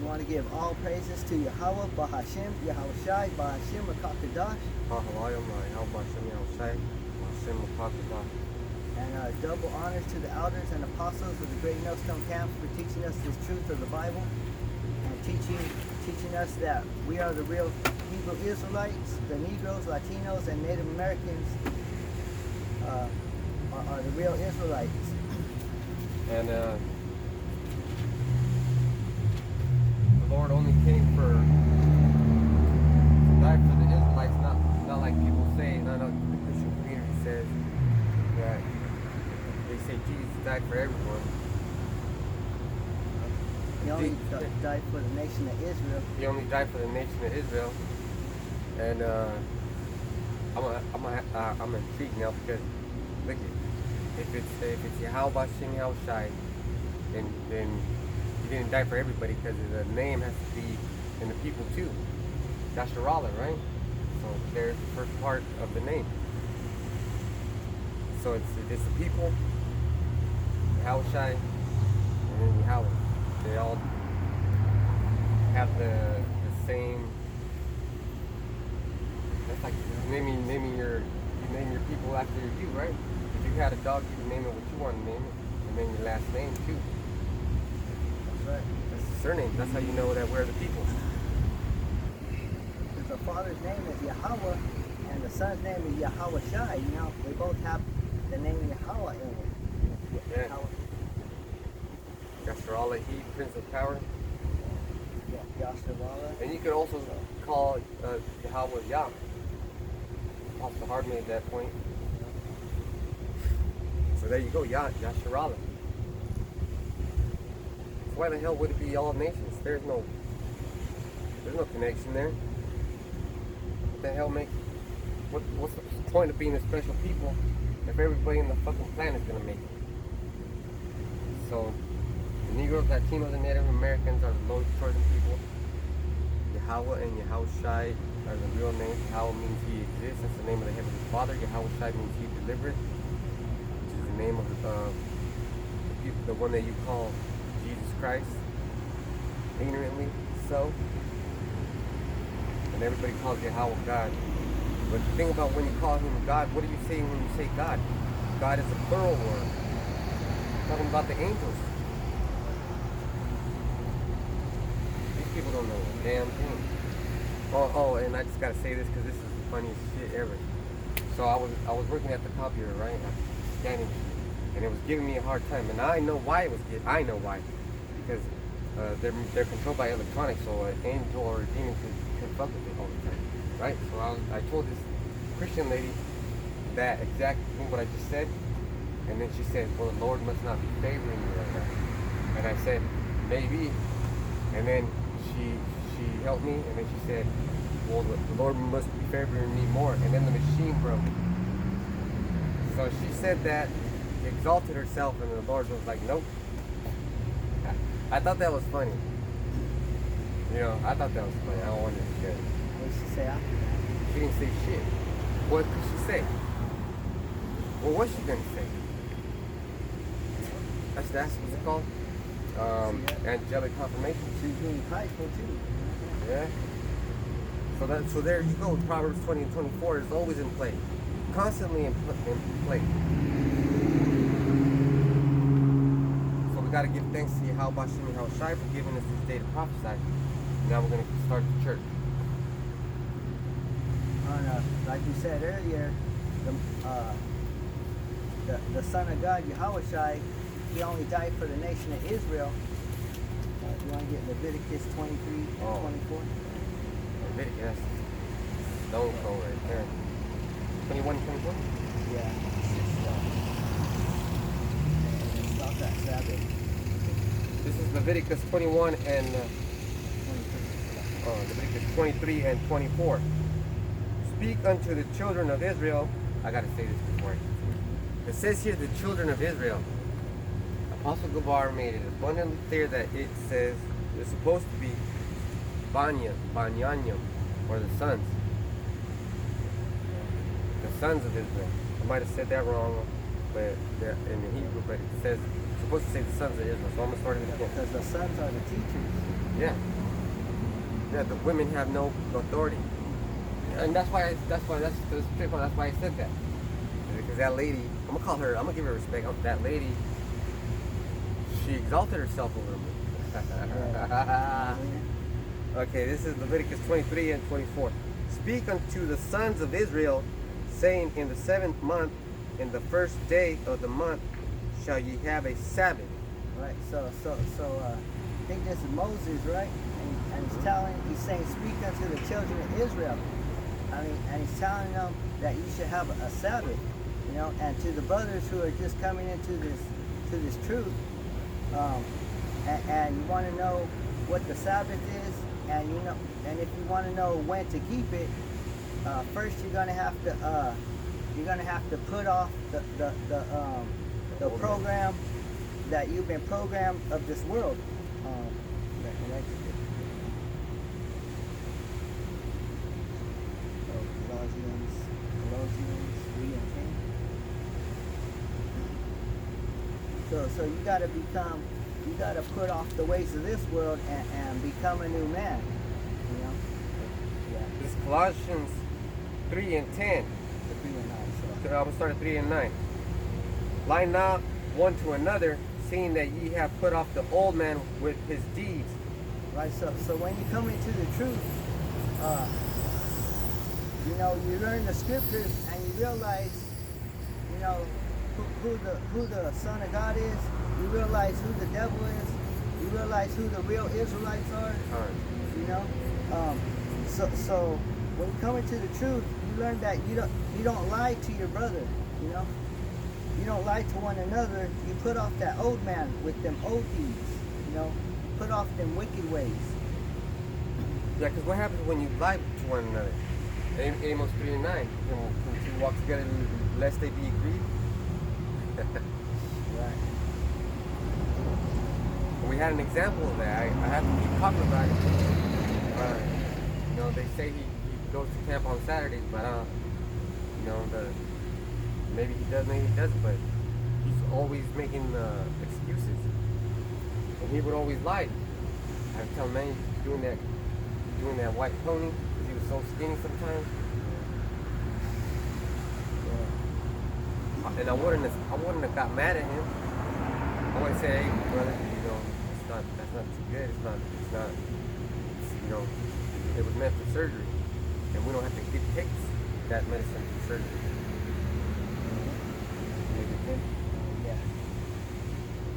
You want to give all praises to Yahweh, Bahashim, Yahushai, Bahashim, Makakadash. And double honors to the elders and apostles of the great Millstone camps for teaching us this truth of the Bible and teaching us that we are the real Hebrew Israelites, the Negroes, Latinos, and Native Americans are the real Israelites. And the Lord only came to die for the Israelites, not like people say, not the Christian community says that they say Jesus died for everyone. He only died for the nation of Israel. He only died for the nation of Israel. And I'm intrigued now because look at if it's Yahweh Bashim Yahushai, then he didn't die for everybody because the name has to be in the people too. Yasharallah, right? So there's the first part of the name. So it's the people, Yahushai, and then Yahweh. They all have the same. That's like naming your people after you, right? If you had a dog, you can name it what you want to name it, and then your last name too. That's right. That's the surname. That's how you know that we're the people. Because the father's name is Yahweh, and the son's name is Yahushai. You know, they both have the name Yahweh in it. Yeah. Yasharallah, he, Prince of Power. Yeah, Yasharallah. And you could also call Yahweh Yah. Apostle Hard made that point. So there you go, Yasharallah. So why the hell would it be all nations? There's no connection there. What the hell what's the point of being a special people if everybody in the fucking planet is gonna make it? So the Negroes, Latinos, and Native Americans are the Lord's chosen people. Yahweh and Yahushai are the real names. Yahweh means he exists. That's the name of the Heavenly Father. Yahushai means he delivered, which is the name of the one that you call Jesus Christ, ignorantly so. And everybody calls Yahweh God. But the thing about when you call him God, what are you saying when you say God? God is a plural word. Talking about the angels. These people don't know a damn thing. Oh, and I just gotta say this because this is the funniest shit ever. So I was working at the copier, right? Scanning, and it was giving me a hard time. And I know why it was. I know why, because they're controlled by electronics, so an angel or a demon can fuck with it all the time, right? So I told this Christian lady that exact thing what I just said, and then she said, "Well, the Lord must not be favoring you right now." And I said, "Maybe," and then she helped me, and then she said, "Well, the Lord must be favoring me more," and then the machine broke. So she said that, exalted herself, and the Lord was like, "Nope." I thought that was funny. You know, I thought that was funny. I don't want to share. What did she say after that? She didn't say shit. What could she say? Well, what's she gonna say? That's what's it called? Angelic confirmation. She's being prideful too. Yeah. So there you go. Proverbs 20 and 24 is always in play, constantly in play. So we got to give thanks to Yahweh Bashim Yahushai for giving us this day to prophesy. Now we're going to start the church. Like you said earlier, the Son of God, Yahushai, he only died for the nation of Israel. You want to get Leviticus 23 and 24? Leviticus, stone cold right there. 21 and 24? Yeah. Stop that Sabbath. This is Leviticus 21 and Leviticus 23 and 24. Speak unto the children of Israel. I gotta say this before. It says here the children of Israel. Apostle Gabar made it abundantly clear that it says it's supposed to be Banyanyam, or the sons of Israel. I might have said that wrong, but in the Hebrew, but it says it's supposed to say the sons of Israel, so I'm gonna start it again. Because the sons are the teachers. Yeah. Yeah, the women have no authority. And that's why that's why I said that. Because that lady, I'm gonna call her, I'm gonna give her respect. That lady, she exalted herself a little bit. Okay, this is Leviticus 23 and 24. Speak unto the sons of Israel, saying, in the 7th month, in the first day of the month, shall ye have a Sabbath. Right. So I think this is Moses, right? And he's saying, speak unto the children of Israel. And he's telling them that you should have a Sabbath, you know. And to the brothers who are just coming into this truth, and you want to know what the Sabbath is, and if you want to know when to keep it, first you're gonna have to put off the program that you've been programmed of this world. Colossians 3 and 10. So you gotta put off the ways of this world and become a new man. You know? Yeah. This is Colossians 3 and 10. 3 and 9. I'm gonna start at 3 and 9. Lie not one to another, seeing that ye have put off the old man with his deeds. Right. So when you come into the truth, you know, you learn the scriptures and you realize, you know, who the Son of God is. You realize who the devil is. You realize who the real Israelites are. You know, so when you come into the truth, you learn that you don't lie to your brother. You know, you don't lie to one another. You put off that old man with them old deeds. You know, put off them wicked ways. Yeah, because what happens when you lie to one another? Amos 3 and 9. When two walk together, lest they be agreed. Right. We had an example of that. I have to keep talking about it. You know, they say he goes to camp on Saturdays, but you know, maybe he does, maybe he doesn't, but he's always making excuses. And he would always lie. I would tell him, man, he's doing that white pony, because he was so skinny sometimes. And I wouldn't have got mad at him. I wouldn't say, hey, brother, you know, that's not too good. It's not, you know, it was meant for surgery, and we don't have to take that medicine for surgery. Yeah.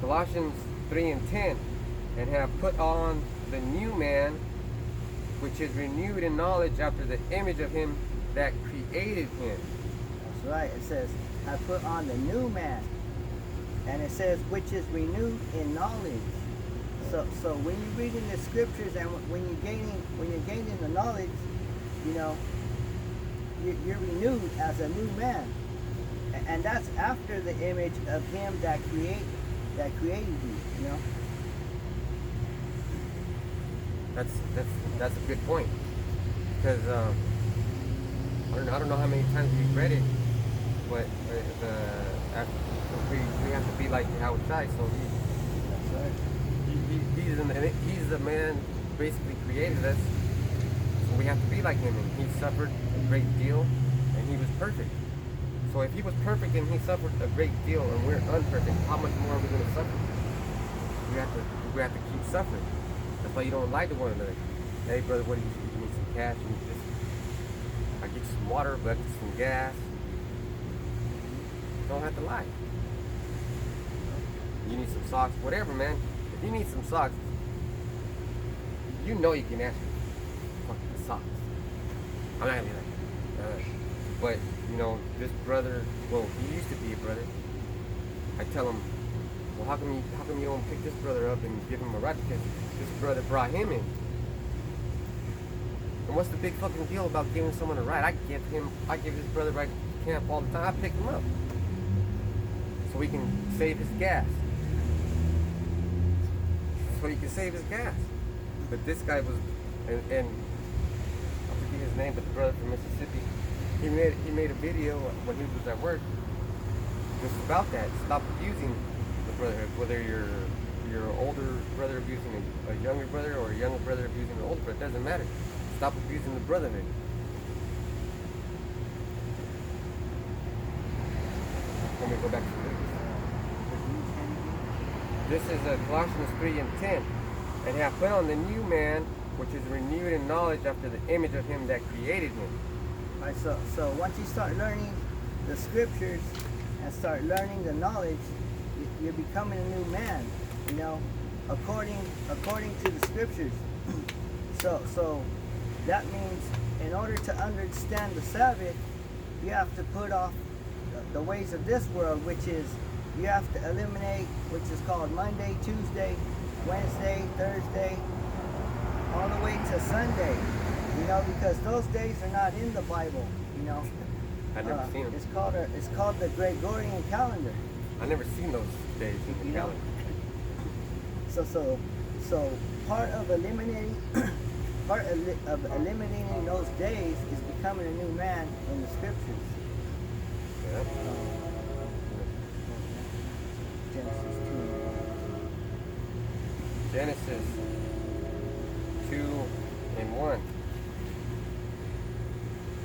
Colossians 3 and 10, and have put on the new man, which is renewed in knowledge after the image of him that created him. That's right. It says, I put on the new man. And it says, which is renewed in knowledge. So when you're reading the scriptures and when you're gaining the knowledge, you know, you're renewed as a new man. And that's after the image of him that created you, you know. That's a good point, because I don't know how many times we've read it, but we have to be like Yahweh Shai, so That's right. he's the man who basically created us, so we have to be like him, and he suffered a great deal, and he was perfect. So if he was perfect and he suffered a great deal, and we're unperfect, how much more are we going to suffer? We have to keep suffering. That's why you don't lie to one another. Hey brother, what do you need some cash? I get you some water, but some gas. You don't have to lie. You need some socks, whatever, man. If you need some socks, you know you can ask for fucking socks. I'm not gonna be like, but you know, this brother, well, he used to be a brother. I tell him, well, how come you don't pick this brother up and give him a ride? Because this brother brought him in. And what's the big fucking deal about giving someone a ride? I give this brother ride to camp all the time. I pick him up so he can save his gas. But this guy was, and I forget his name, but the brother from Mississippi, he made a video when he was at work just about that. Stop abusing the brotherhood, whether your older brother abusing a younger brother or a younger brother abusing an older brother. It doesn't matter. Stop abusing the brotherhood. Let me go back to this. This is Colossians 3:10. And have put on the new man, which is renewed in knowledge after the image of him that created him. All right, so once you start learning the scriptures and start learning the knowledge, you're becoming a new man, you know, according to the scriptures. So that means in order to understand the Sabbath, you have to put off the ways of this world, which is you have to eliminate, which is called Monday, Tuesday, Wednesday, Thursday, all the way to Sunday, you know, because those days are not in the Bible, you know. I've never seen them. It's called the Gregorian calendar. I've never seen those days in the calendar. So part of eliminating those days is becoming a new man in the scriptures. Yeah. Genesis 2. Genesis 2:1.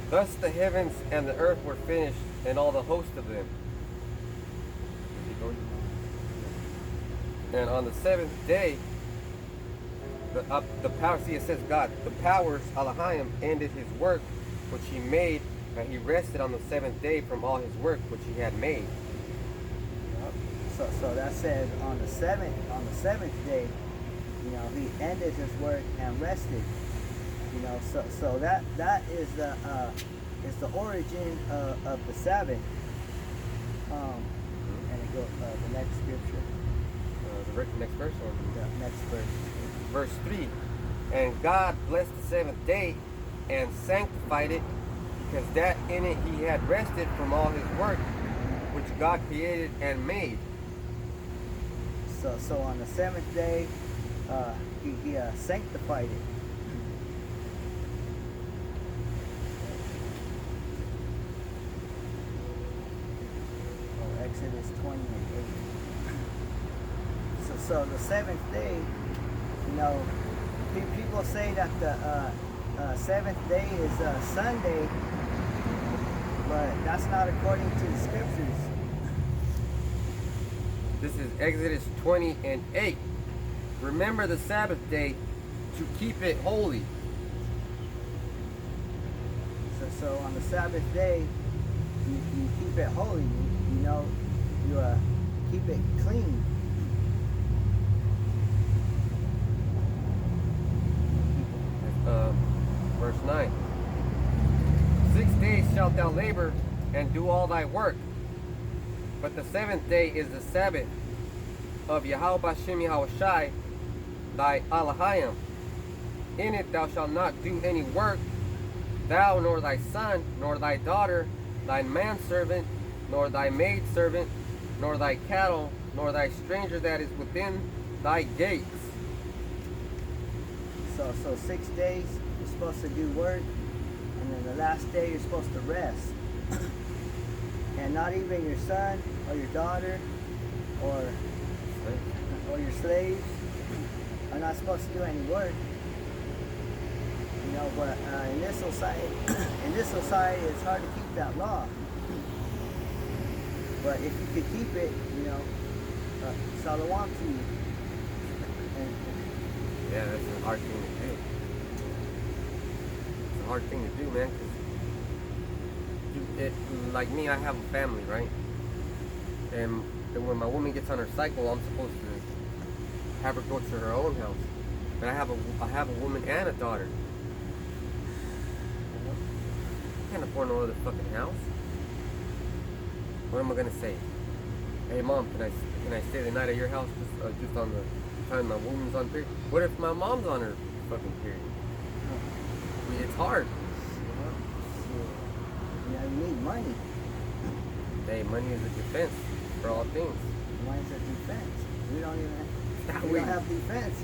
Thus the heavens and the earth were finished, and all the host of them. And on the seventh day, the power, see it says God, the powers, Ahchyam, ended his work which he made, and he rested on the seventh day from all his work which he had made. So that says on the seventh day, you know, he ended his work and rested. You know, so that is the origin of the Sabbath. And it goes the next scripture. The next verse, or the next verse. Verse 3. And God blessed the seventh day and sanctified it, because that in it he had rested from all his work which God created and made. So on the seventh day, he sanctified it. Exodus 20:8. So the seventh day, you know, people say that the seventh day is Sunday, but that's not according to the scriptures. This is Exodus 20:8. Remember the Sabbath day to keep it holy. So on the Sabbath day, you keep it holy. You know, you keep it clean. Verse 9. 6 days shalt thou labor and do all thy work, but the seventh day is the Sabbath of Yahweh Shai, thy Ahchyam. In it thou shalt not do any work, thou nor thy son, nor thy daughter, thy manservant, nor thy maidservant, nor thy cattle, nor thy stranger that is within thy gates. So 6 days you're supposed to do work, and then the last day you're supposed to rest. And not even your son or your daughter or your slaves are not supposed to do any work. You know, but in this society, it's hard to keep that law. But if you could keep it, you know, Shalom to you. Yeah, that's a hard thing to do. It's a hard thing to do, man, because like me, I have a family, right? And when my woman gets on her cycle, I'm supposed to have her go to her own house. But I have a woman and a daughter. I can't afford no other fucking house. What am I gonna say? Hey mom, can I stay the night at your house just on the time my woman's on period? What if my mom's on her fucking period? I mean, it's hard. You know, you need money. Hey, money is a defense for all things. Money's a defense. We don't have defense.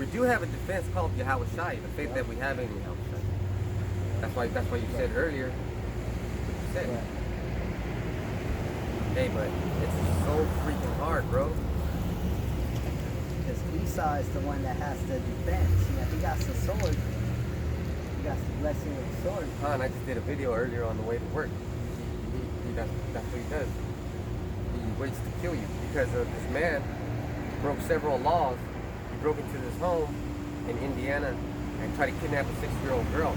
We do have a defense called Yahweh Shai, the faith that we have in Yahweh Shai. That's why you said earlier what you said. Hey, but it's so freaking hard, bro. Because Esau is the one that has the defense. You know, he got the sword. He got the blessing of the sword. Han, I just did a video earlier on the way to work. That's what he does. He waits to kill you because of this man broke several laws. He broke into this home in Indiana and tried to kidnap a 6-year-old girl.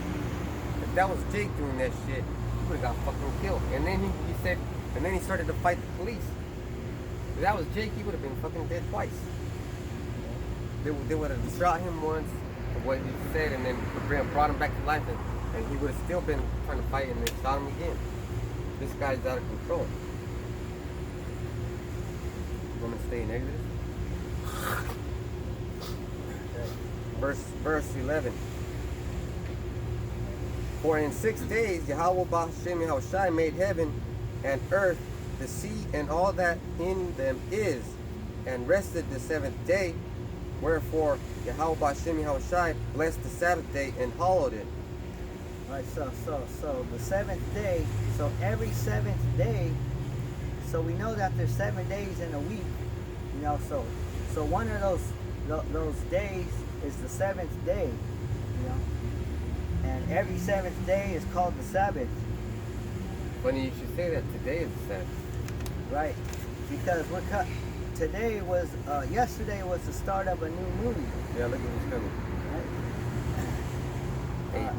If that was Jake doing that shit, he would have got fucking killed. And then he said, and then he started to fight the police. If that was Jake, he would have been fucking dead twice. They would have shot him once for what he said, and then brought him back to life, and he would have still been trying to fight, and they shot him again. This guy's out of control. You want me to stay in Exodus? Verse 11. For in 6 days Yahweh Ba'Shem Yahushai made heaven and earth, the sea, and all that in them is, and rested the 7th day. Wherefore Yahweh Ba'Shem Yahushai blessed the Sabbath day and hallowed it. All right, so the 7th day, so every 7th day, so we know that there's 7 days in a week, you know, so one of those days is the 7th day, you know, and every 7th day is called the Sabbath. Funny you should say that. Today is the Sabbath. Right, because today was, yesterday was the start of a new moon. Yeah, look at who's coming. Right?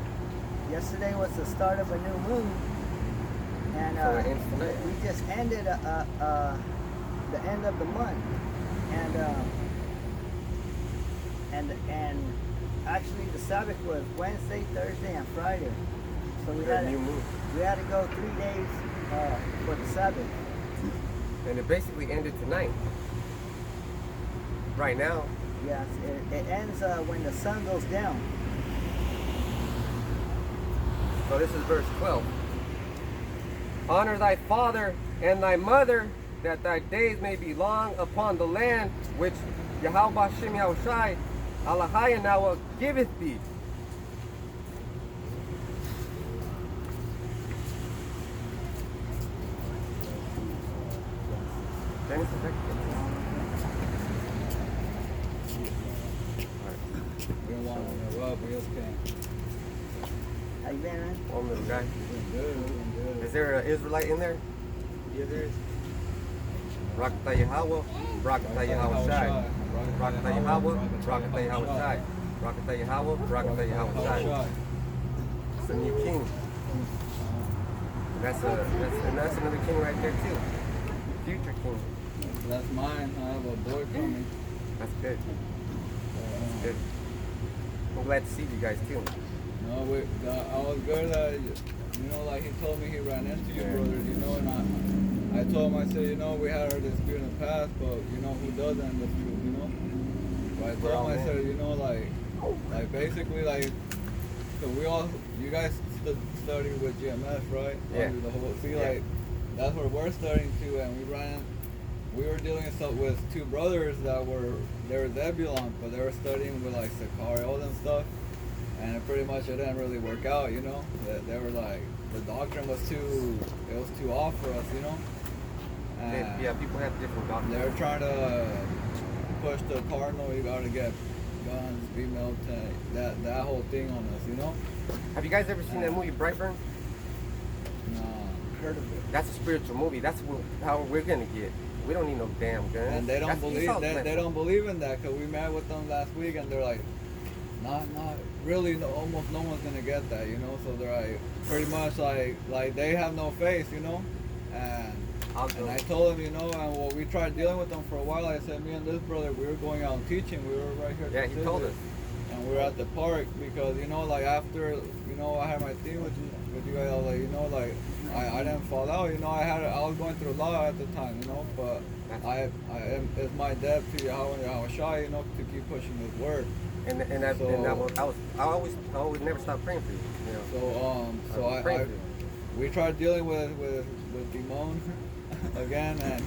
Yesterday was the start of a new moon, and So it ends tonight. we just ended the end of the month, and actually the Sabbath was Wednesday, Thursday, and Friday. So we had new moon. we had to go 3 days for the Sabbath. And it basically ended tonight. Right now. Yes, it ends when the sun goes down. So this is verse 12. Honor thy father and thy mother, that thy days may be long upon the land which Yahweh Ba'Shem Yahushai Alahai Nawa giveth thee. Genesis, We don't want to interrupt, we just can't. How you been, man? one little guy. Doing good. Is there an Israelite in there? Yeah, there is. Rakata Yahweh, Rakata Yahushai. Rakata Yahweh, Rakata Yahushai. Rakata Yahweh, Rakata Yahushai. It's a new king. That's another king right there too. Future king. That's mine. I have a boy coming. That's good. That's good. I'm glad to see you guys too. No, I was good at, you know, like he told me he ran into you, brothers, you know, and I told him, I said, you know, we had our dispute in the past, but, you know, who doesn't, that's true, you know? But I told him, I said, you know, like basically, like, so you guys studied with GMS, right? Yeah. The whole, like, that's where we're studying to, and we were dealing with two brothers they were Zebulon, but they were studying with, like, Sicario and stuff. And it pretty much it didn't really work out, you know. They were like, the doctrine was too off for us, you know. And Yeah, people have different doctrines. they were trying to push the cardinal, you gotta get guns, female tank, that whole thing on us, you know. Have you guys ever seen that movie Brightburn? Nah. Heard of it? That's a spiritual movie. That's how we're gonna get. We don't need no damn guns. And they don't That's believe Esau's they message. don't believe in that, because we met with them last week and they're like, not really, almost no one's gonna get that, you know. So they're like pretty much like they have no faith, you know. And I told them, you know, and well, we tried dealing with them for a while. I said, me and this brother, we were going out and teaching. We were right here. Yeah, he told us. And we were at the park because, you know, like after, you know, I had my thing with you guys. I was like, you know, like I didn't fall out. You know, I was going through law at the time, you know, but it's my debt to Yahweh Yahushai, you know, to keep pushing His word. I always never stop praying for you. You know. So we tried dealing with Dimon again, and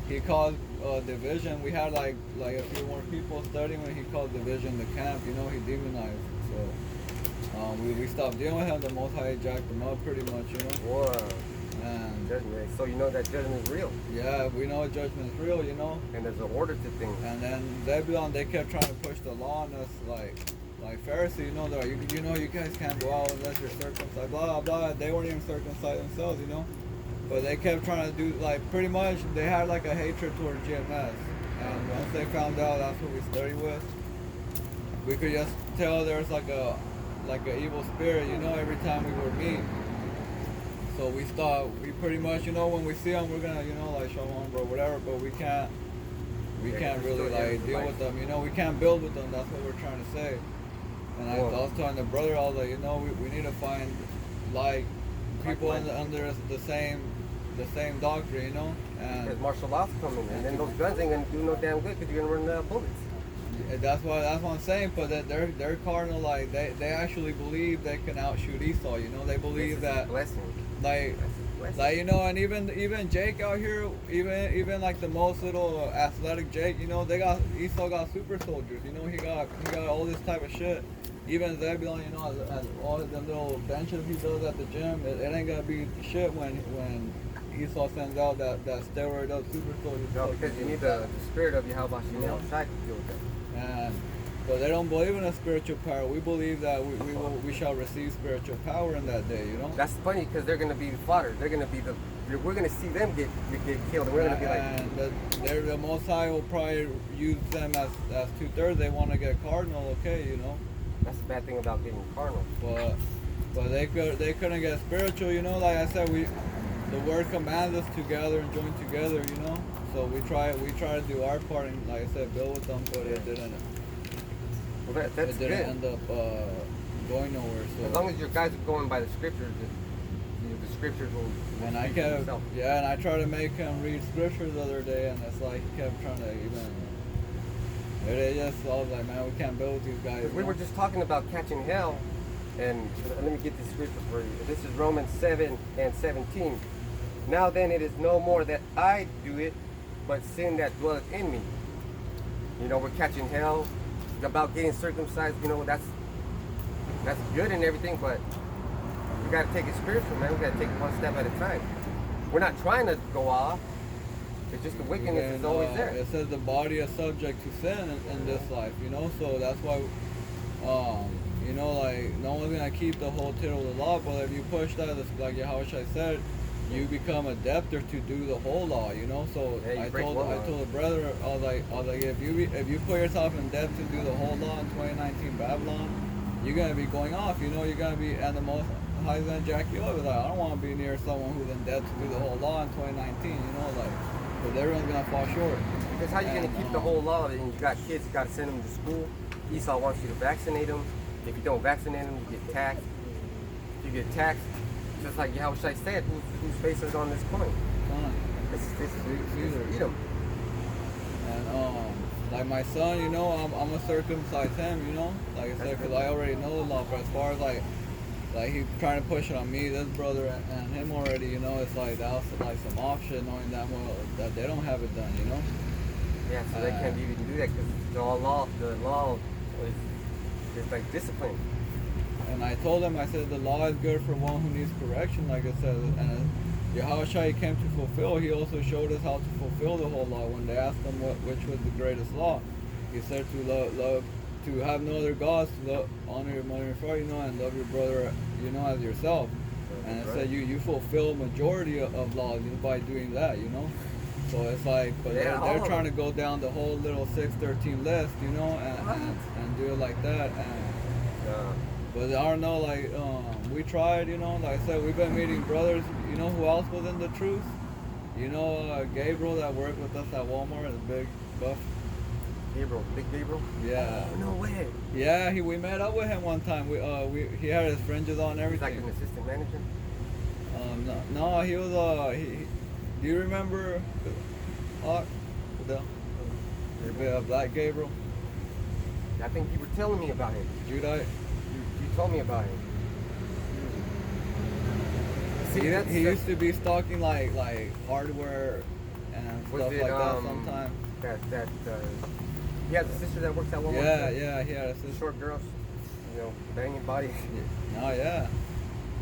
he caused division. We had like a few more people studying when he called division the camp. You know, he demonized. So we stopped dealing with him. The Most High jacked him up pretty much. You know. Whoa. And Judgment. So you know that judgment is real. yeah, we know judgment is real, you know. And there's an order to things. And then Zebulon, they kept trying to push the law on us, like Pharisee, you know, they're like, you know, you guys can't go out unless you're circumcised, blah blah. They weren't even circumcised themselves, you know. But they kept trying to do, like, pretty much they had like a hatred towards GMS. And once they found out that's what we studied with, we could just tell there's like a evil spirit, you know, every time we would meet. So we pretty much, you know, when we see them, we're gonna, you know, like show them, bro, whatever. But we can't really like deal with them, you know. We can't build with them. That's what we're trying to say. And I was telling the brother, I was like, you know, we need to find like people under the same doctrine, you know. And because martial law's coming, and then those guns ain't gonna do no damn good because you're gonna run out of bullets. that's what I'm saying. But that they're carnal, like they actually believe they can outshoot Esau, you know. They believe that blessing. Like you know, and even Jake out here, even like the most little athletic Jake, you know, Esau got super soldiers, you know, he got all this type of shit. Even Zebulon, you know, as all the little benches he does at the gym, it ain't gonna be shit when Esau sends out that steroid up super soldiers. No, because you need the spirit of Yahweh Hashem outside to deal with them. And but they don't believe in a spiritual power. We believe that we shall receive spiritual power in that day, you know. That's funny because they're gonna be fodder. They're gonna be we're gonna see them get killed, and we're gonna be like. And the Most High will probably use them as 2/3. They want to get cardinal, okay, you know. That's the bad thing about getting carnal. But they couldn't get spiritual, you know. Like I said, the word commands us to gather and join together, you know. So we try to do our part, and like I said, build with them, but it didn't. Well, that's it didn't good. end up going nowhere. So as long as your guys are going by the scriptures, the scriptures will. And I kept, and I tried to make him read scriptures the other day, and it's like he kept trying to even. It just, I was like, man, we can't build with these guys. We were just talking about catching hell, and let me get this scripture for you. This is Romans 7:17. Now then, it is no more that I do it, but sin that dwelleth in me. You know, we're catching hell. About getting circumcised, you know, that's good and everything, but we gotta take it spiritual, man. We gotta take it one step at a time. We're not trying to go off. It's just the wickedness is always there. It says the body is subject to sin in this life, you know, so that's why, you know, like, no one's gonna keep the whole tittle of the law, but if you push that, like Yahushua said, you become a debtor to do the whole law, you know. So I told the brother, I was like, if you put yourself in debt to do the whole law in 2019 Babylon, you're gonna be going off, you know. You're gonna be, and the Most High is gonna jack you up. Like, I don't want to be near someone who's in debt to do the whole law in 2019, you know, like, because everyone's gonna fall short. Because how you gonna keep the whole law? And you got kids, you gotta send them to school. Esau wants you to vaccinate them. If you don't vaccinate them, you get taxed. If you get taxed, just like Yahushua said, whose face is on this coin? It's Edom. And like my son, you know, I'm gonna circumcise him, you know, like I said, because I already know the law. But as far as like he's trying to push it on me, this brother and him already, you know, it's like that was like some option, knowing that well that they don't have it done, you know. Yeah, so they can't even do that because the law is like discipline. And I told him, I said, the law is good for one who needs correction, like I said. And Yahushua came to fulfill. He also showed us how to fulfill the whole law. When they asked him which was the greatest law, he said to love, to have no other gods, to honor your mother and father, you know, and love your brother, you know, as yourself. And it said you fulfill majority of laws by doing that, you know. So it's like, but they're trying to go down the whole little 613 list, you know, and do it like that. But I don't know, like, we tried, you know, like I said, we've been meeting brothers. You know who else was in the truth? You know, Gabriel that worked with us at Walmart, the big buff. Gabriel, big Gabriel? Yeah. Oh, no way. Yeah, we met up with him one time. He had his fringes on and everything. He's like an assistant manager? No, he was, do you remember Black Gabriel? I think you were telling me about him. Judite? You told me about him. See, he used to be stalking like hardware and stuff like that sometimes. He has a sister that works at Walmart. Yeah, he had a sister. Short girls, you know, banging body. Oh yeah.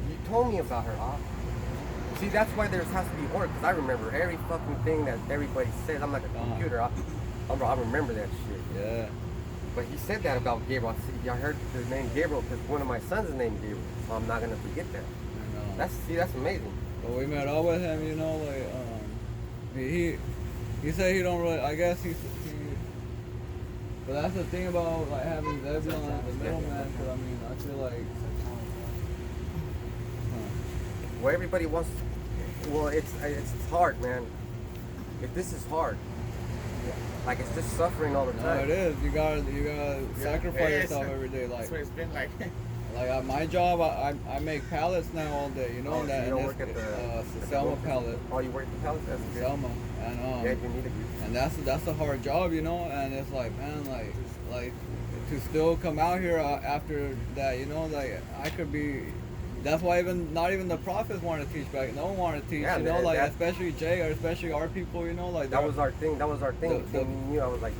You told me about her, See, that's why there has to be order, because I remember every fucking thing that everybody says. I'm like a computer. I remember that shit. Yeah. But he said that about Gabriel. I heard the name Gabriel because one of my sons is named Gabriel, so I'm not gonna forget that. I know. That's amazing. But we met up with him, you know, like he said he don't really. I guess he. But that's the thing about like having Zebulon as the middleman. Because I mean, I feel like. Well, everybody wants. Well, it's hard, man. If this is hard, like it's just suffering all the No, time. it is. You gotta sacrifice yourself every day. Like That's what it's been like. like at my job, I make pallets now all day. You know, Oh, so that you don't and work it's, at the Selma pallet. Oh, you work at the palace? That's good. Selma, and Yeah, you need to. and that's a hard job, you know. And it's like, man, like to still come out here after that, you know, like I could be. That's why not even the prophets wanted to teach back. No one wanted to teach, Yeah, you know, man, like especially Jay or especially our people, you know, like That was our thing. That was our thing. The- Me and you, I was like,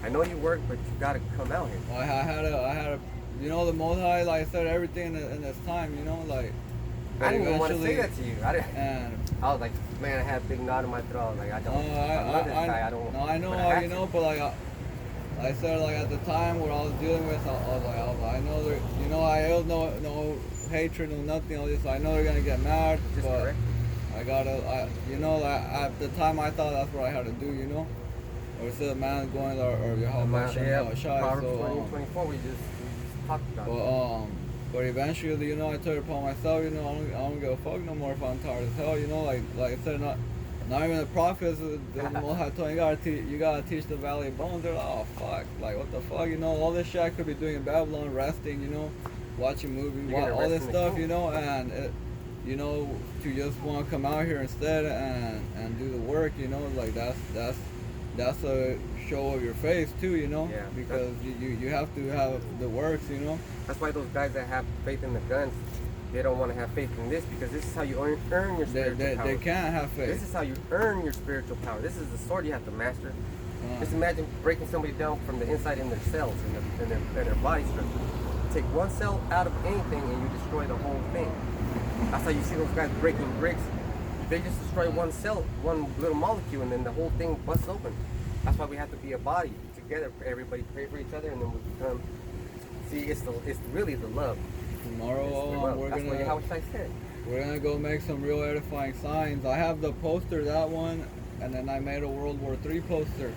I know you work, but you gotta come out here. I had a, you know, the Most High, like I said, everything in this time, you know, like. I didn't even want to say eventually- that to you. I didn't. And I was like, man, I had a big knot in my throat. I was like, I don't. I love this guy. I don't. No, I know, but I had you to. know, but like I said, like at the time what I was dealing with, I was like, I know there, you know, I have no hatred, no nothing. I know they're gonna get mad, Just but correct. you know, like, at the time I thought that's what I had to do, you know, or instead of man going or how much Proverbs shy. 20:24. We just talked about it. But eventually, you know, I took it upon myself, you know, I don't give a fuck no more if I'm tired as hell, you know, like I said, not even the prophets, the Most High told you gotta teach the Valley of Bones. They're like, oh fuck, like what the fuck, you know, all this shit I could be doing in Babylon, resting, you know, watching movies, You're gonna all rest this in the stuff, kingdom. you know, and you know, to just want to come out here instead and do the work, you know, like that's a show of your faith too, you know, Yeah, because you have to have the works, you know. That's why those guys that have faith in the guns, they don't want to have faith in this because this is how you earn your spiritual power. They can't have faith. This is how you earn your spiritual power. This is the sword you have to master. Just imagine breaking somebody down from the inside in their cells and their body structure. Take one cell out of anything and you destroy the whole thing. That's how you see those guys breaking bricks. They just destroy one cell, one little molecule, and then the whole thing busts open. That's why we have to be a body together. Everybody pray for each other, and then we become. See, it's really the love. Tomorrow It's the love. we're That's what gonna Yahweh said. We're gonna go make some real edifying signs. I have the poster, that one, and then I made a World War III poster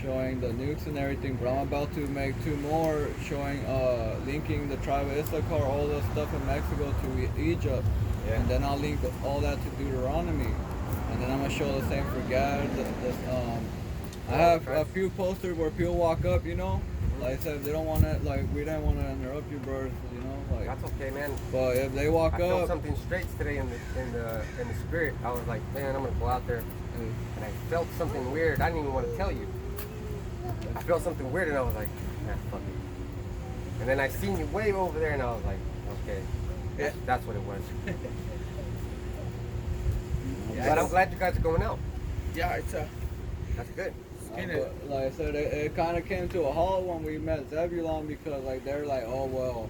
showing the nukes and everything. But I'm about to make 2 more showing, linking the tribe of Issachar, all the stuff in Mexico to Egypt, Yeah. and then I'll link all that to Deuteronomy, and then I'm gonna show the same for Gad. I have a few posters where people walk up, you know. Like I said, they don't want to, like, we didn't want to interrupt you, brothers, you know, like. That's okay, man. But if they walk I felt up, something straight today in the spirit. I was like, man, I'm gonna go out there, and I felt something weird. I didn't even want to tell you. I felt something weird, and I was like, nah, fuck it. And then I seen you way over there, and I was like, okay, that's what it was. But I'm glad you guys are going out. Yeah, it's That's good. but like I said, it kind of came to a halt when we met Zebulon because like they're like, oh well.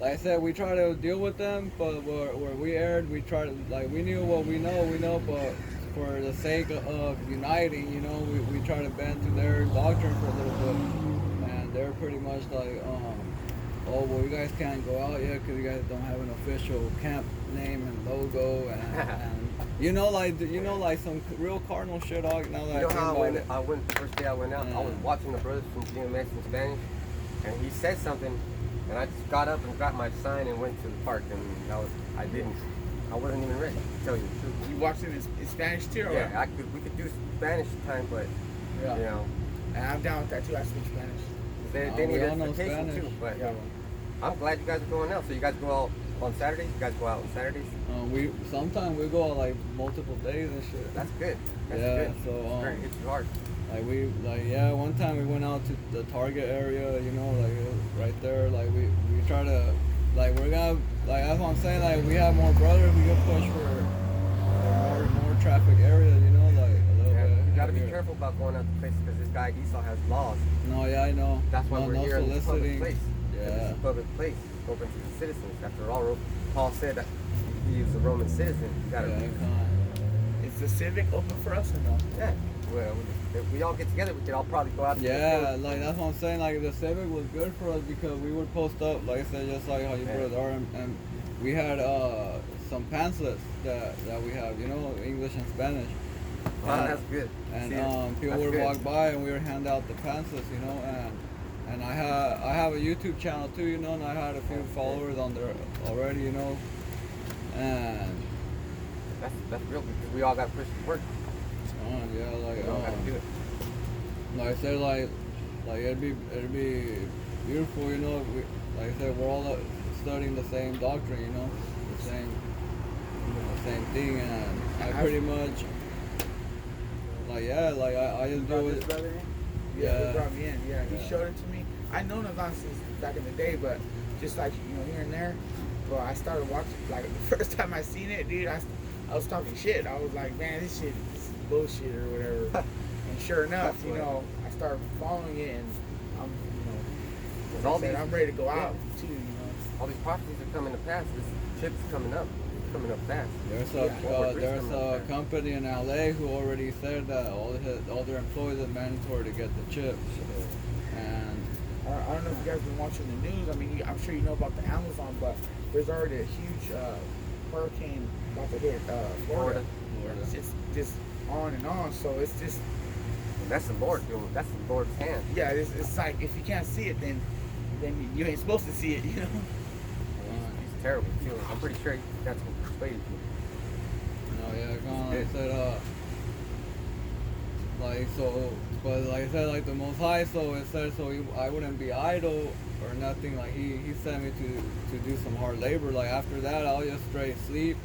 Like I said, we try to deal with them, but where we erred, we try to, like, we knew what we know, but for the sake of uniting, you know, we try to bend to their doctrine for a little bit, and they're pretty much like, oh well, you guys can't go out yet because you guys don't have an official camp name and logo, and you know, like some real cardinal shit. Now that You know how I I went the first day I went out, I was watching the brothers from GMX in Spanish, and he said something, and I just got up and got my sign and went to the park, and I wasn't even ready, to tell you the truth. you watched it in Spanish too, or Yeah, we could do Spanish time, but Yeah. you know, And I'm down with that too. I speak Spanish. they we need all know edification Spanish. too. But Yeah. I'm glad you guys are going out. So you guys go out on Saturdays? You guys go out on Saturdays? sometimes we go like multiple days and shit. That's good. That's Yeah, good. so, It's great. It's hard. One time we went out to the Target area, you know, like right there, like we try to, like we're gonna, like that's what I'm saying, like we have more brothers, we can push for more traffic area, you know, like a little Yeah, bit. you gotta be heavier. careful about going out to places because this guy Esau has laws. No, yeah, I know. That's why we're no here in this public soliciting. place. This Yeah. is a public place, open to the citizens. After all, Paul said that He's a Roman citizen. You gotta Yeah, be. Is the Civic open for us or no? Yeah. Well, if we all get together, we could all probably go out to the Yeah, field. like that's what I'm saying. Like the Civic was good for us because we would post up, like I said, just like how you Yeah. put it, and we had some pamphlets that we have, you know, English and Spanish. Oh, that's good. And See, people that's would good. walk by and we would hand out the pamphlets, you know, and I have a YouTube channel too, you know, and I had a few followers on there already, you know, and That's real because we all got to push to work. yeah, like We all got to do it. like I said, like it'd be beautiful, you know. Like I said, we're all studying the same doctrine, you know, the same thing, and I pretty much like I just do Brought it. this brother in? Yeah, Yeah. he brought me in. Yeah, he Yeah. showed it to me. I known Avon since back in the day, but just like here and there. But I started watching like the first time I seen it, dude. I was talking shit. I was like, man, this shit is bullshit or whatever. And sure enough, That's what- I started following it, and I'm, There's all these, I'm ready to go yeah. out too. all these prophecies are coming to pass. This chip's coming up. It's coming up fast. There's Yeah. a company in LA who already said that all their employees are mandatory to get the chip, and I don't know if you guys been watching the news. I mean, I'm sure you know about the Amazon, but there's already a huge hurricane about to hit Florida. It's just on and on. So it's just, And that's the Lord doing. That's the Lord's hand. yeah, it's like if you can't see it, then you ain't supposed to see it, you know. He's terrible too. I'm pretty sure that's what persuaded you. like I said, like so, but like I said, like the Most High, so it said I wouldn't be idle or nothing. Like he sent me to do some hard labor. Like after that, I'll just straight sleep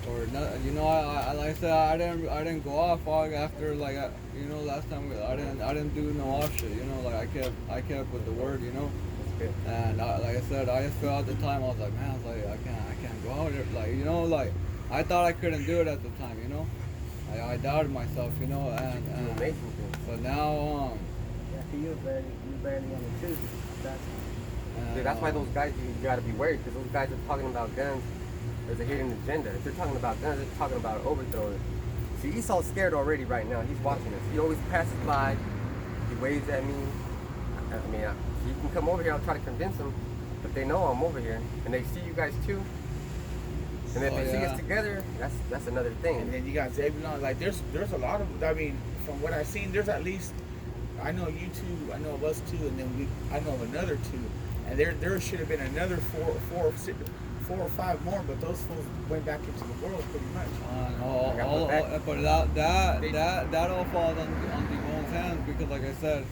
or not. You know, I like I said, I didn't go off after like last time I didn't do no off shit. You know, like I kept with the word. You know. That's good. And like I said, I just felt at the time I was like, man, I was like, I can't go out there. Like I thought I couldn't do it at the time, you know. I doubted myself, you know, You do and amazing things. but now Yeah, for you barely on the truth. That's Dude, that's why those guys, you gotta be worried, because those guys are talking about guns. There's a hidden agenda. If they're talking about guns, they're talking about overthrow. See, Esau's scared already right now. He's watching us. He always passes by. He waves at me. I mean, he can come over here. I'll try to convince him, but they know I'm over here, and they see you guys too. And if Oh, they see yeah. us together, that's another thing. And then you got Zebulon. Like there's a lot of. I mean, from what I've seen, there's at least. I know you two. I know of us two, and then I know of another two. And there should have been another four or five more, but those fools went back into the world pretty much. but that all falls on Devon's hands because, like I said,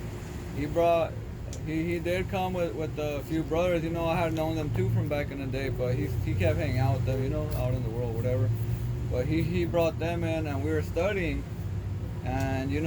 he did come with a few brothers. You know, I had known them too from back in the day, but he kept hanging out with them, you know, out in the world, whatever. But he brought them in, and we were studying, and you know.